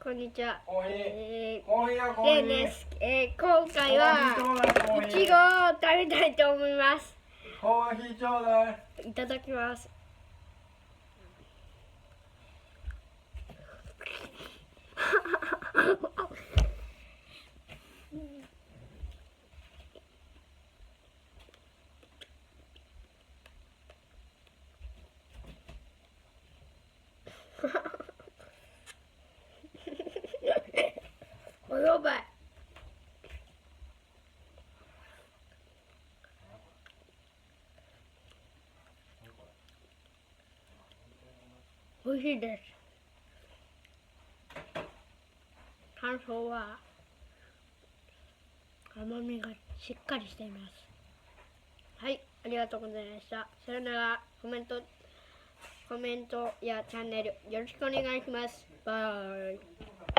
こんにちは。コーヒー。コーヒーやコレーヒー。ンです。今回はコーヒーちょうだいコーヒーいちごを食べたいと思います。コーヒーちょうだい。いただきます。やばい。美味しいです。感想は甘みがしっかりしています。はい、ありがとうございました。さよなら。コメントやチャンネルよろしくお願いします。バイ。